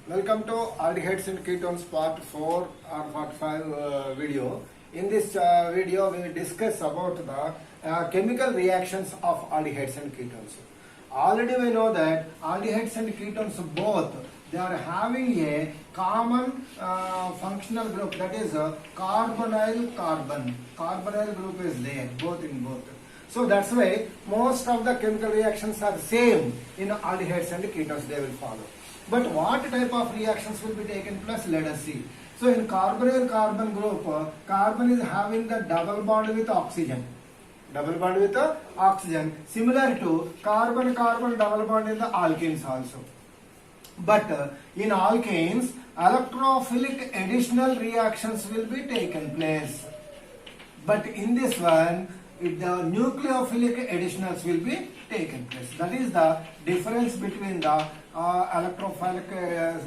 Welcome to aldehydes and ketones part 4 or part 5 video. In this video we will discuss about the chemical reactions of aldehydes and ketones. Already we know that aldehydes and ketones both they are having a common functional group, that is carbonyl carbon. Carbonyl group is there both in both. So that's why most of the chemical reactions are same in aldehydes and ketones, they will follow. But what type of reactions will be taken place? Let us see. So in carbonyl carbon group, carbon is having the double bond with oxygen. Double bond with oxygen, similar to carbon carbon double bond in the alkenes also. But in alkanes, electrophilic additional reactions will be taken place. But in this one, the nucleophilic additionals will be taken place. That is the difference between the electrophilic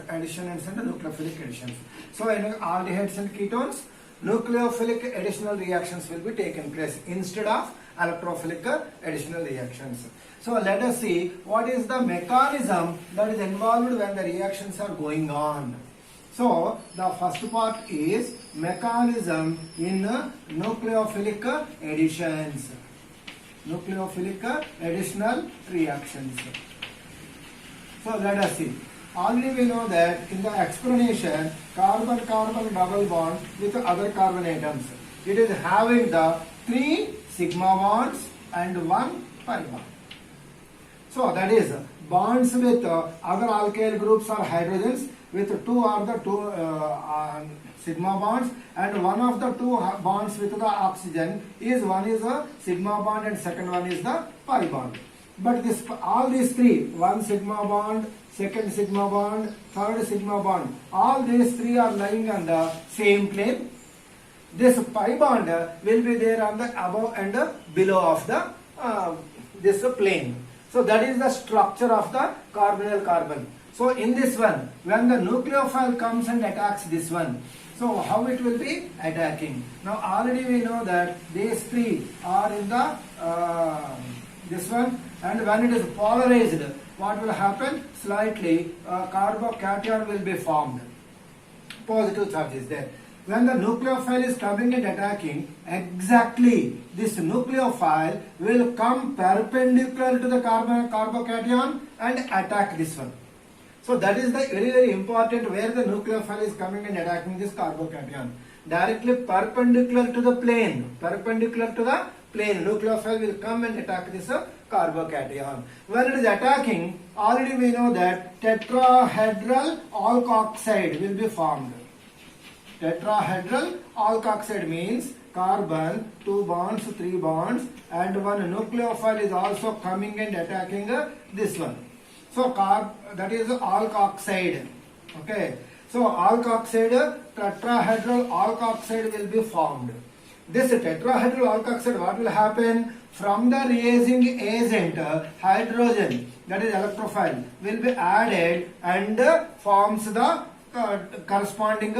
additions and the nucleophilic additions. So in aldehydes and ketones, nucleophilic additional reactions will be taken place instead of electrophilic additional reactions. So let us see what is the mechanism that is involved when the reactions are going on. So the first part is mechanism in nucleophilic additions. Nucleophilic additional reactions. So let us see. Already we know that in the explanation, carbon-carbon double bond with other carbon atoms. It is having the 3 sigma bonds and 1 pi bond. So that is bonds with other alkyl groups or hydrogens, with 2 are the 2 sigma bonds, and one of the 2 bonds with the oxygen is one is a sigma bond and second one is the pi bond. But this all these 3, 1 sigma bond, second sigma bond, third sigma bond, all these 3 are lying on the same plane. This pi bond will be there on the above and below of the this plane. So that is the structure of the carbonyl carbon. So in this one, when the nucleophile comes and attacks this one, so how it will be attacking? Now already we know that these 3 are in the this one, and when it is polarized, what will happen? Slightly carbocation will be formed. Positive charge is there. When the nucleophile is coming and attacking, exactly this nucleophile will come perpendicular to the carbocation and attack this one. So that is the very important where the nucleophile is coming and attacking this carbocation. Directly perpendicular to the plane. Perpendicular to the plane, nucleophile will come and attack this carbocation. When it is attacking, already we know that tetrahedral alkoxide will be formed. Tetrahedral alkoxide means carbon, 2 bonds, 3 bonds, and one nucleophile is also coming and attacking this one. So that is alkoxide. Okay. So alkoxide, tetrahedral alkoxide will be formed. This tetrahedral alkoxide, what will happen? From the reaging agent, hydrogen, that is electrophile, will be added and forms the corresponding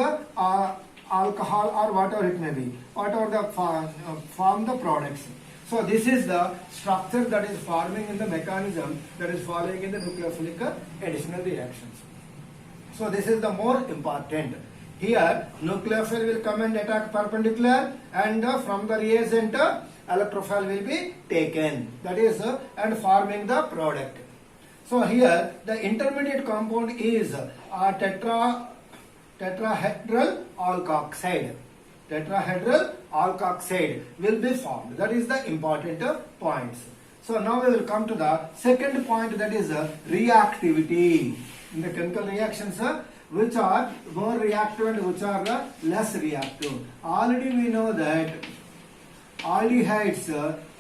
alcohol or whatever it may be, whatever the form the products. So this is the structure that is forming in the mechanism that is following in the nucleophilic additional reactions. So this is the more important. Here nucleophile will come and attack perpendicular, and from the reagent electrophile will be taken, that is and forming the product. So here the intermediate compound is tetrahedral alkoxide. Tetrahedral alkoxide will be formed. That is the important points. So now we will come to the second point, that is reactivity. In the chemical reactions, which are more reactive and which are less reactive. Already we know that aldehydes,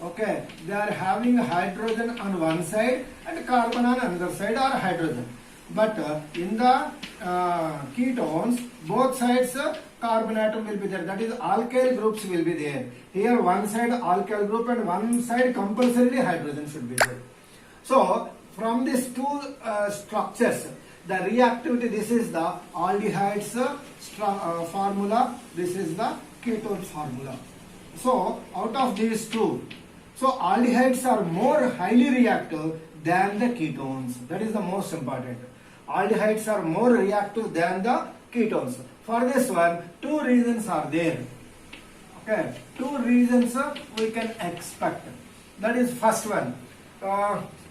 okay, they are having hydrogen on one side and carbon on another side, or hydrogen. But in the ketones, both sides carbon atom will be there, that is alkyl groups will be there. Here one side alkyl group and one side compulsorily hydrogen should be there. So from these 2 structures, the reactivity, this is the aldehydes formula, this is the ketone formula. So out of these 2, so aldehydes are more highly reactive than the ketones. That is the most important. aldehydes are more reactive than the ketones. For this one, two reasons are there. Okay, two reasons we can expect. That is first one,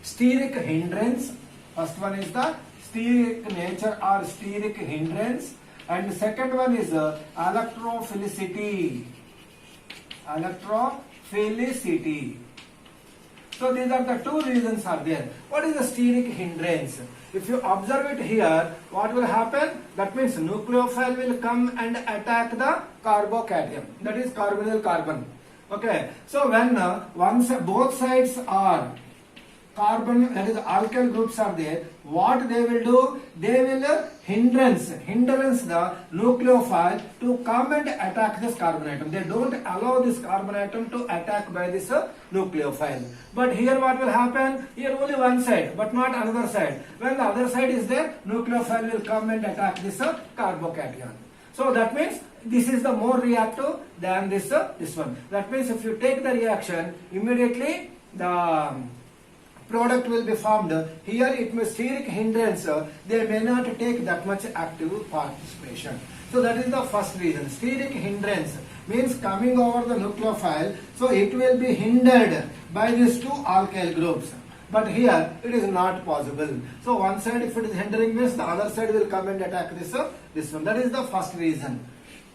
steric hindrance. First one is the steric nature or steric hindrance, and the second one is electrophilicity. Electrophilicity. So these are the two reasons are there. What is the steric hindrance? If you observe it here, what will happen? That means nucleophile will come and attack the carbocation. That is carbonyl carbon. Okay. So when both sides are carbon, that is alkyl groups are there, what they will do? They will hindrance the nucleophile to come and attack this carbon atom. They don't allow this carbon atom to attack by this nucleophile. But here what will happen? Here only one side, but not another side. When the other side is there, nucleophile will come and attack this carbocation. So that means this is the more reactive than this one. That means if you take the reaction, immediately the product will be formed. Here it may steric hindrance, they may not take that much active participation. So that is the first reason. Steric hindrance means coming over the nucleophile, so it will be hindered by these two alkyl groups. But here it is not possible. So one side if it is hindering means the other side will come and attack this one. That is the first reason.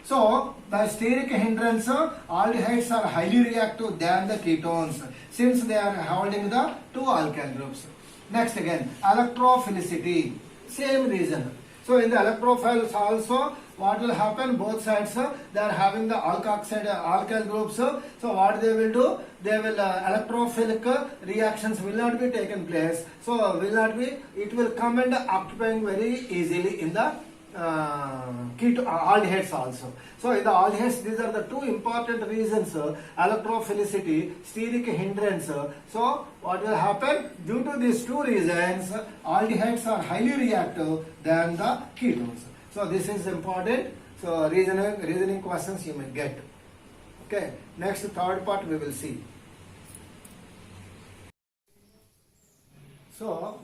So the steric hindrance, aldehydes are highly reactive than the ketones since they are holding the two alkyl groups. Next again, electrophilicity, same reason. So in the electrophiles also, what will happen? Both sides they are having the alkyl groups. So what they will do? They will electrophilic reactions will not be taken place. So it will come and occupying very easily in the aldehydes also. So in the aldehydes, these are the two important reasons: electrophilicity, steric hindrance. So what will happen? Due to these two reasons, aldehydes are highly reactive than the ketones. So this is important. So reasoning questions you may get. Okay. Next, third part we will see. So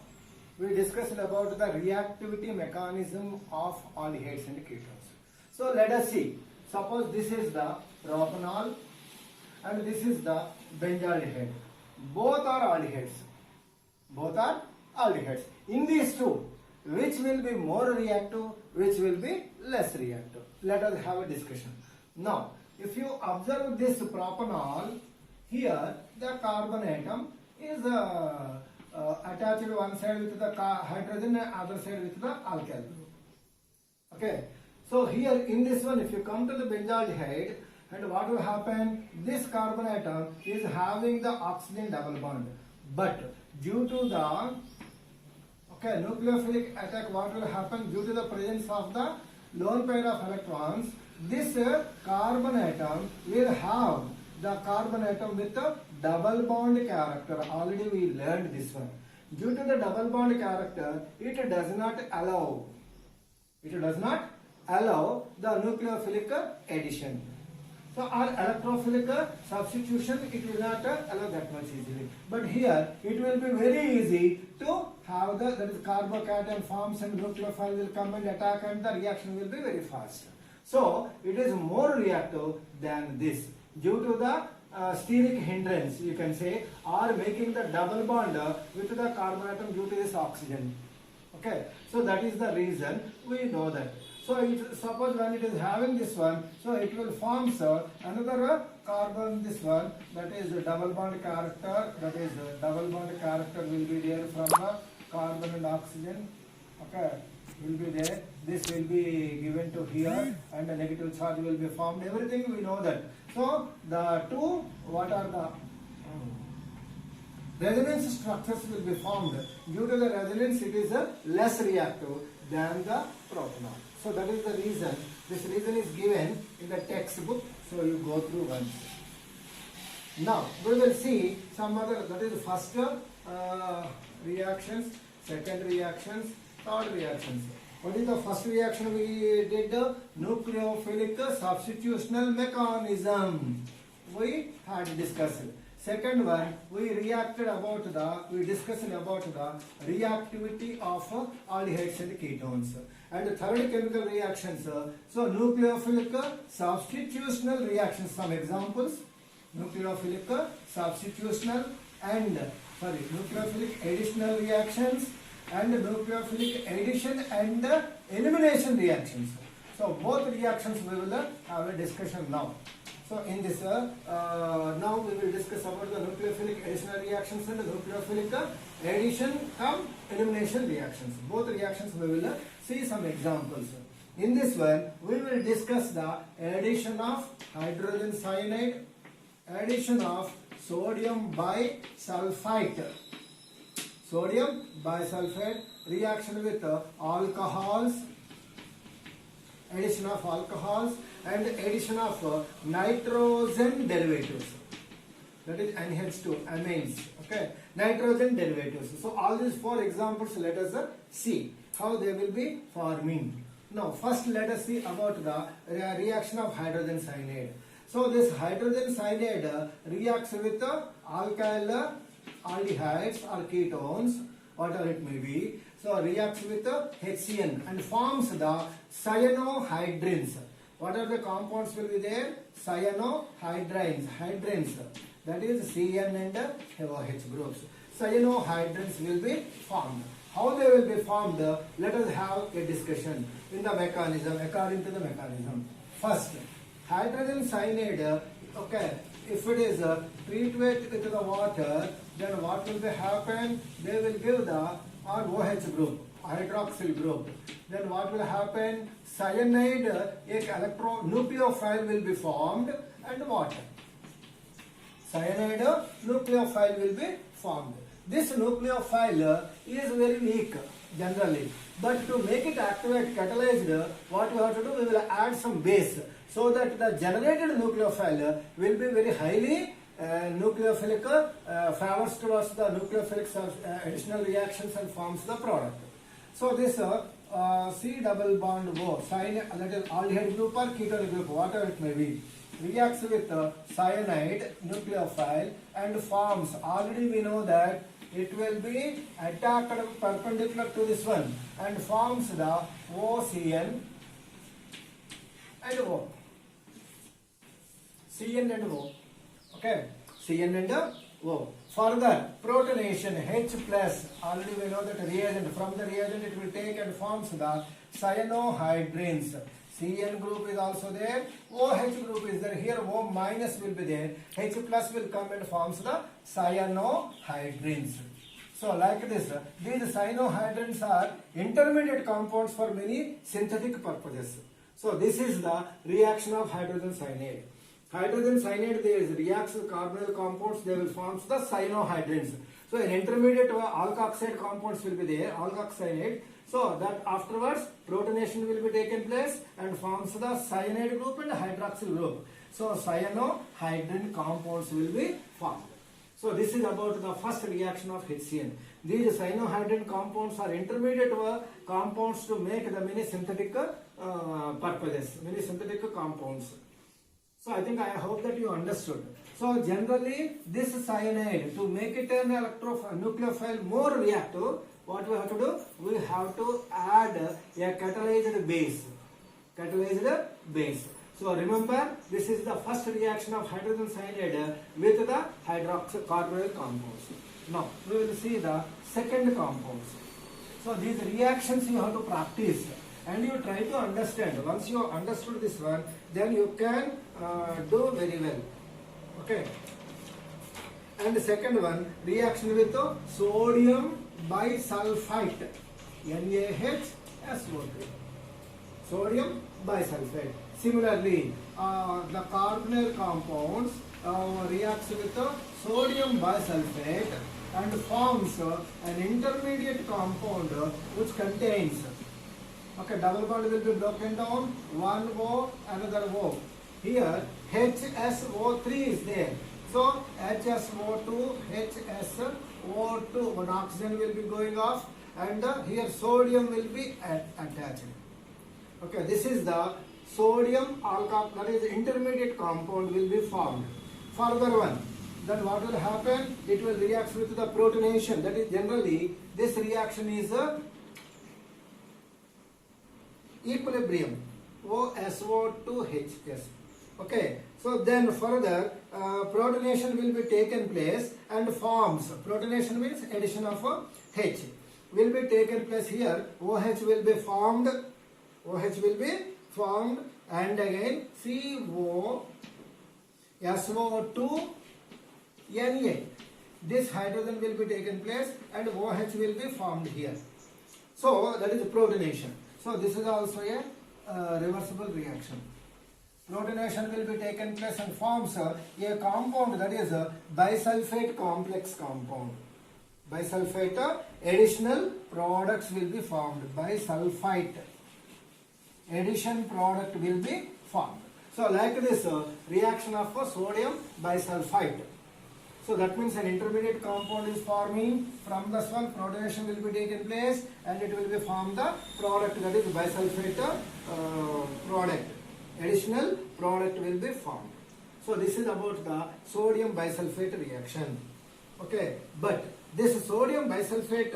we discussed about the reactivity mechanism of aldehydes and ketones. So let us see. Suppose this is the propanol and this is the benzaldehyde. Both are aldehydes. Both are aldehydes. In these two, which will be more reactive, which will be less reactive? Let us have a discussion. Now, if you observe this propanol, here the carbon atom is attached one side with the hydrogen and other side with the alkyl group. Okay. So here in this one, if you come to the benzaldehyde, and what will happen? This carbon atom is having the oxygen double bond, but due to the nucleophilic attack, what will happen? Due to the presence of the lone pair of electrons, this carbon atom will have the carbon atom with a double bond character. Already we learned this one. Due to the double bond character, it does not allow the nucleophilic addition. So our electrophilic substitution, it will not allow that much easily. But here it will be very easy to have that is carbocation forms and nucleophile will come and attack and the reaction will be very fast. So it is more reactive than this. Due to the steric hindrance, you can say, or making the double bond with the carbon atom due to this oxygen. Okay, so that is the reason we know that. So suppose when it is having this one, so it will form another carbon, this one, that is a double bond character, that is a double bond character will be there from the carbon and oxygen. Okay, will be there. This will be given to here and a negative charge will be formed. Everything we know that. So the two, what are the resonance structures will be formed. Due to the resonance, it is less reactive than the propanol. So that is the reason. This reason is given in the textbook. So you go through once. Now we will see some other. That is first reactions, second reactions, third reactions. What is the first reaction we did? Nucleophilic substitutional mechanism. We had discussed. Second one, we discussed about the reactivity of aldehydes and ketones. And the third chemical reactions, so nucleophilic substitutional reactions. Some examples: nucleophilic substitutional and nucleophilic additional reactions, and nucleophilic addition and elimination reactions. So both reactions we will have a discussion now. So in this, now we will discuss about the nucleophilic additional reactions and the nucleophilic addition cum elimination reactions. Both reactions we will see some examples. In this one, we will discuss the addition of hydrogen cyanide, addition of sodium bisulfite, reaction with alcohols, addition of alcohols, and addition of nitrogen derivatives, that is NH2 amines. Okay, nitrogen derivatives. So all these four examples, let us see how they will be forming. Now first let us see about the reaction of hydrogen cyanide. So this hydrogen cyanide reacts with alkyl aldehydes or ketones, whatever it may be. So reacts with HCN and forms the cyanohydrins. What are the compounds will be there? Cyanohydrins, that is CN and OH groups. Cyanohydrins will be formed. How they will be formed? Let us have a discussion in the mechanism, according to the mechanism. First, hydrogen cyanide, okay, if it is treated with the water, then what will be happen? They will give the OH group, hydroxyl group. Then what will happen? Cyanide, nucleophile will be formed, and water. Cyanide nucleophile will be formed. This nucleophile is very weak generally, but to make it activate, catalyzed, what we have to do? We will add some base, so that the generated nucleophile will be very highly nucleophilic, favors towards the nucleophilic additional reactions and forms the product. So this C double bond O, that is aldehyde group or ketone group, whatever it may be, reacts with cyanide nucleophile and forms. Already we know that it will be attacked perpendicular to this one and forms the OCN and O. CN and O. Okay, CN and O. Further, protonation H plus, already we know that reagent, from the reagent it will take and forms the cyanohydrins. CN group is also there, OH group is there, here O minus will be there, H plus will come and forms the cyanohydrins. So like this, these cyanohydrins are intermediate compounds for many synthetic purposes. So this is the reaction of hydrogen cyanide. Hydrogen cyanide, there is reacts with carbonyl compounds, they will form the cyanohydrins. So an intermediate alkoxide compounds will be there, alkoxide. So that afterwards protonation will be taken place and forms the cyanide group and hydroxyl group. So cyanohydrin compounds will be formed. So this is about the first reaction of HCN. These cyanohydrin compounds are intermediate compounds to make the many synthetic purposes, many synthetic compounds. So I think I hope that you understood. So generally this cyanide, to make it an nucleophile more reactive, what we have to do? We have to add a catalyzed base. So remember, this is the first reaction of hydrogen cyanide with the hydroxycarbonyl compounds. Now we will see the second compounds. So these reactions you have to practice and you try to understand. Once you understood this one, then you can do very well. Okay. And the second one, reaction with sodium bisulfite, NaHSO3. Sodium bisulfite. Similarly, the carbonyl compounds reacts with sodium bisulfate and forms an intermediate compound which contains, okay, double bond will be broken down, one O, another O. Here HSO3 is there. So HSO2, HSO2, one oxygen will be going off and here sodium will be attached. Okay, this is the sodium alcohol, that is intermediate compound will be formed. Further one, then what will happen? It will react with the protonation. That is generally this reaction is equilibrium, OSO2HS. Okay, so then further protonation will be taken place and forms. Protonation means addition of H will be taken place here. OH will be formed. OH will be formed, and again SO2 Na. This hydrogen will be taken place and OH will be formed here. So that is protonation. So this is also a reversible reaction. Protonation will be taken place and forms a compound, that is a bisulfate complex compound. Bisulfate additional products will be formed. Bisulfite addition product will be formed. So like this reaction of sodium bisulfite. So that means an intermediate compound is forming. From this one protonation will be taken place and it will be formed the product, that is bisulfate product. Additional product will be formed. So this is about the sodium bisulfate reaction. Okay, but this sodium bisulfate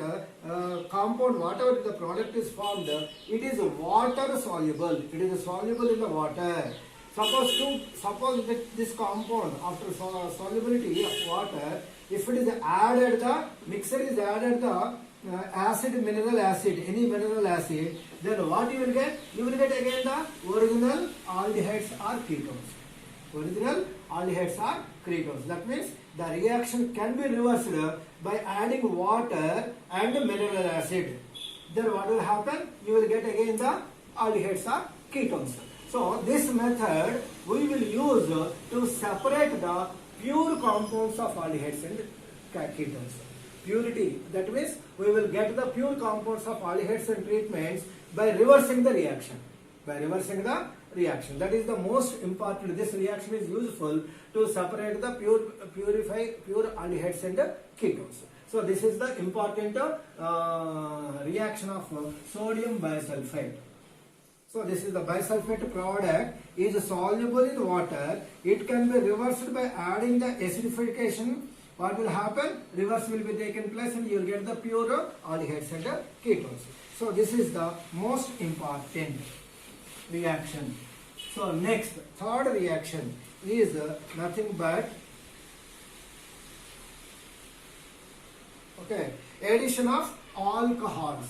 compound, whatever the product is formed, it is water soluble. It is soluble in the water. Suppose that this compound, after solubility of water, if it is added, the mixture is added the acid, mineral acid, any mineral acid, then what you will get? You will get again the original aldehydes or ketones. Original aldehydes or ketones. That means the reaction can be reversed by adding water and mineral acid. Then what will happen? You will get again the aldehydes or ketones. So this method we will use to separate the pure compounds of aldehydes and ketones. Purity, that means we will get the pure compounds of aldehydes and treatments by reversing the reaction. By reversing the reaction. That is the most important. This reaction is useful to separate the pure aldehydes and ketones. So this is the important reaction of sodium bisulfite. So this is the bisulfate product is soluble in water. It can be reversed by adding the acidification. What will happen? Reverse will be taken place and you will get the pure aldehydes and ketones. So this is the most important reaction. So next, third reaction is nothing but addition of alcohols.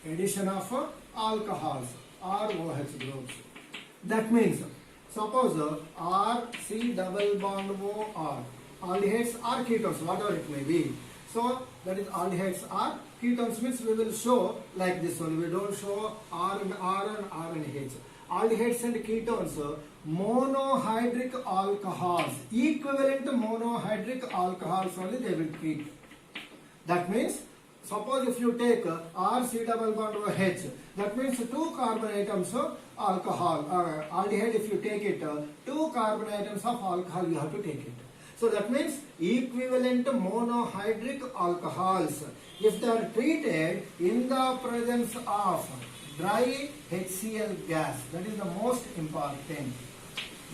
Addition of alcohols or OH groups. That means suppose R C double bond O R, aldehydes or ketones, whatever it may be. So that is aldehydes or ketones means we will show like this one. We don't show R and R and R and H. Aldehydes and ketones, monohydric alcohols, equivalent monohydric alcohols only they will treat. That means suppose if you take R C double bond OH, that means 2 carbon atoms of alcohol, aldehyde if you take it, 2 carbon atoms of alcohol you have to take it. So that means equivalent monohydric alcohols, if they are treated in the presence of dry HCl gas, that is the most important.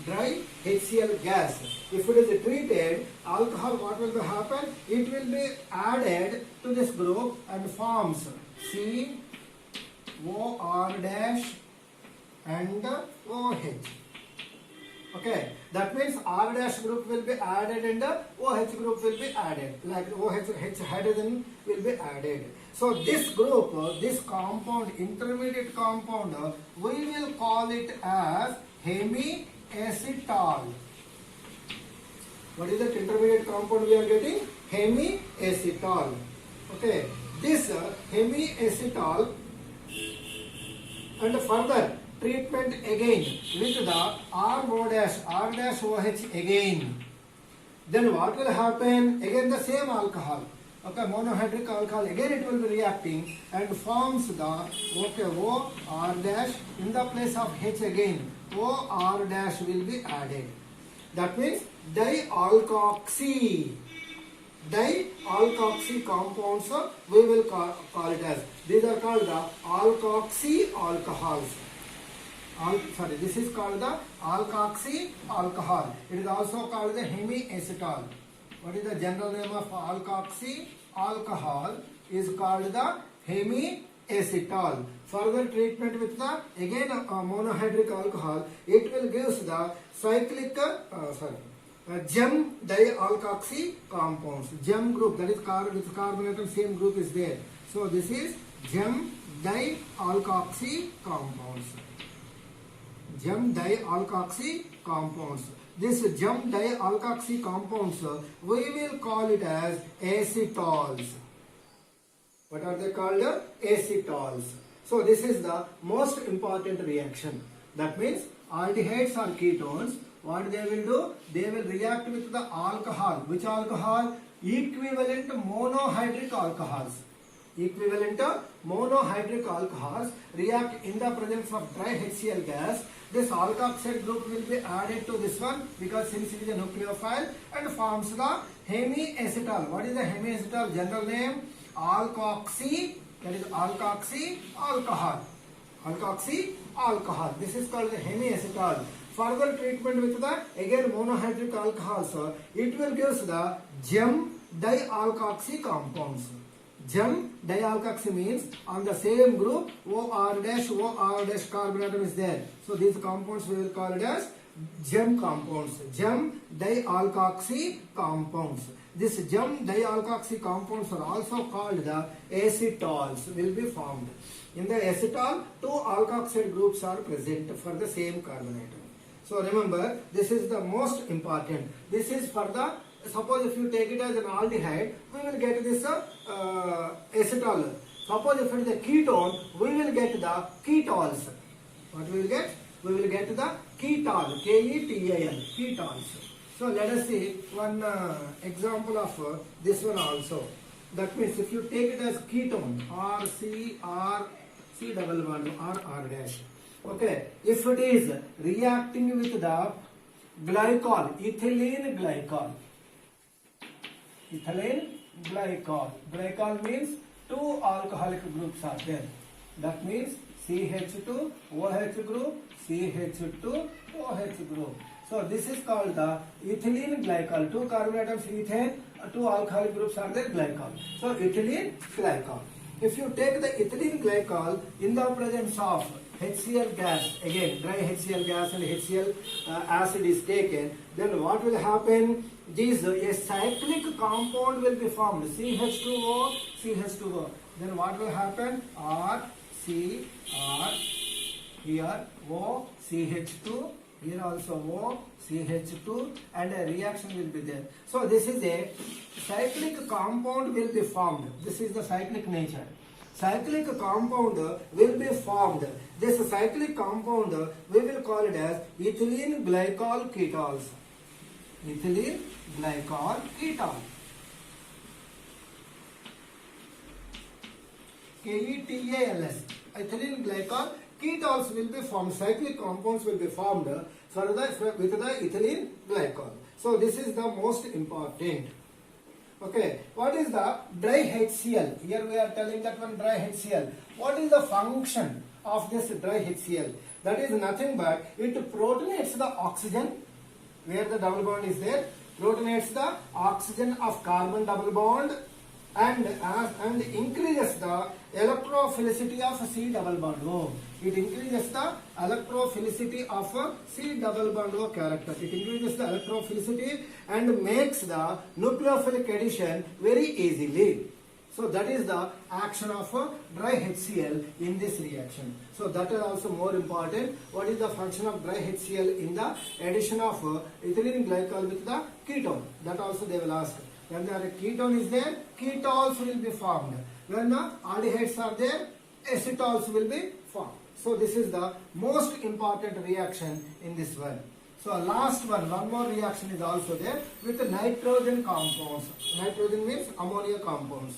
Dry HCl gas, if it is treated, alcohol, what will happen? It will be added to this group and forms COR dash and OH. Okay, that means R dash group will be added and the OH group will be added, like OH hydrogen will be added. So this group, this compound, intermediate compound, we will call it as hemiacetal. What is that intermediate compound we are getting? Hemiacetal. Okay, this hemiacetal and further treatment again with the R dash OH again. Then what will happen? Again the same alcohol. Okay, monohydric alcohol, again it will be reacting and forms the O R dash in the place of H again. O R dash will be added. That means dialkoxy compounds we will call it as. These are called the alkoxy alcohols. This is called the alkoxy alcohol. It is also called the hemiacetal. What is the general name of alkoxy alcohol? Is called the hemiacetal. Further treatment with the again monohydric alcohol, it will give the cyclic gem dialkoxy compounds. Gem group, that is with carbon atom, same group is there. So this is gem dialkoxy compounds. Gem dialkoxy compounds. This gem dialkoxy compounds, we will call it as acetols. What are they called? Acetols. So this is the most important reaction. That means aldehydes or ketones, what they will do? They will react with the alcohol. Which alcohol? Equivalent monohydric alcohols. Equivalent monohydric alcohols react in the presence of dry HCl gas. This alkoxide group will be added to this one because since it is a nucleophile and forms the hemiacetal. What is the hemiacetal general name? Alkoxy, that is alkoxy alcohol. Alkoxy alcohol. This is called the hemiacetal. Further treatment with the again monohydric alcohols, it will give the gem dialkoxy compounds. Gem dialkoxy means on the same group OR dash carbon atom is there. So these compounds we will call it as gem compounds. Gem dialkoxy compounds. This gem dialkoxy compounds are also called the acetols, will be formed. In the acetal, two alkoxide groups are present for the same carbon atom. So remember, this is the most important. This is for the, suppose if you take it as an aldehyde, we will get this acetal. Suppose if it is a ketone, we will get the ketols. What we will get? We will get the ketol, K-E-T-A-L, ketols. So let us see one example of this one also. That means if you take it as ketone, C double bond R dash. Okay, if it is reacting with the glycol, ethylene glycol. Ethylene glycol. Glycol means two alcoholic groups are there. That means CH2 OH group, CH2 OH group. So this is called the ethylene glycol. Two carbon atoms ethane, two alcoholic groups are there, glycol. So ethylene glycol. If you take the ethylene glycol in the presence of HCl gas, again dry HCl gas and HCl acid is taken, then what will happen? A cyclic compound will be formed, CH2O, CH2O. Then what will happen? R, C, R, here O, CH2, here also O, CH2, and a reaction will be there. So this is a cyclic compound will be formed. This is the cyclic nature. Cyclic compound will be formed. This cyclic compound we will call it as ethylene glycol ketols. Ethylene glycol ketol. K-E-T-A-L-S. Ethylene glycol ketols will be formed. Cyclic compounds will be formed with the ethylene glycol. So this is the most important. Okay, what is the dry HCl? Here we are telling that one dry HCl. What is the function of this dry HCl? That is nothing but it protonates the oxygen where the double bond is there, protonates the oxygen of carbon double bond and increases the electrophilicity of C double bond O. It increases the electrophilicity of C double bond O character. It increases the electrophilicity and makes the nucleophilic addition very easily. So that is the action of dry HCl in this reaction. So that is also more important. What is the function of dry HCl in the addition of ethylene glycol with the ketone? That also they will ask. When the ketone is there, ketols will be formed. When aldehydes are there, acetols will be formed. So this is the most important reaction in this one. So last one more reaction is also there with the nitrogen compounds. Nitrogen means ammonia compounds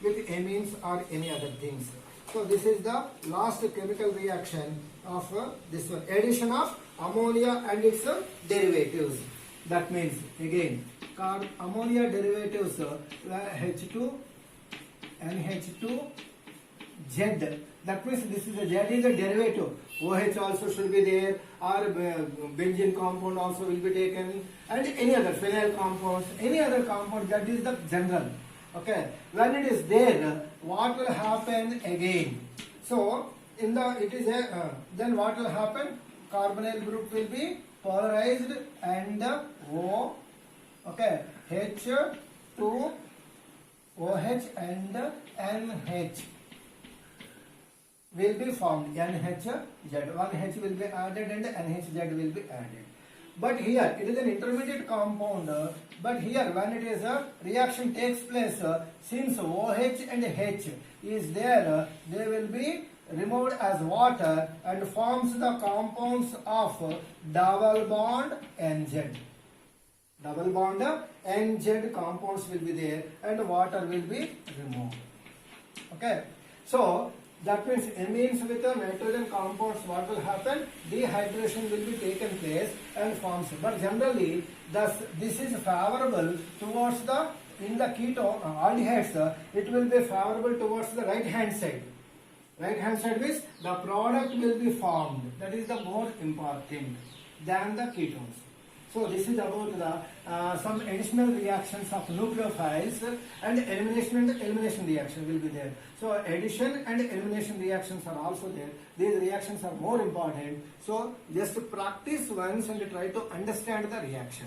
with amines or any other things. So this is the last chemical reaction of this one. Addition of ammonia and its derivatives. That means again ammonia derivatives H2, NH2, Z. That means this is a Z is a derivative. OH also should be there, or benzene compound also will be taken, and any other phenyl compounds, any other compound, that is the general. Okay, when it is there, what will happen again? So in the it is a then what will happen? Carbonyl group will be polarized and O, okay, H2 OH and NH will be formed. NHZ, one H will be added and NHZ will be added. But here it is an intermediate compound. But here when it is a reaction takes place, since OH and H is there, they will be removed as water and forms the compounds of double bond NZ. Double bond NZ compounds will be there and water will be removed. Okay. So that means amines with the nitrogen compounds, what will happen? Dehydration will be taken place and forms. But generally, thus this is favorable towards the in the ketone aldehydes. It will be favorable towards the right hand side. Right hand side means the product will be formed. That is the more important than the ketones. So this is about the some additional reactions of nucleophiles, and elimination reaction will be there. So addition and elimination reactions are also there. These reactions are more important. So just practice once and try to understand the reaction.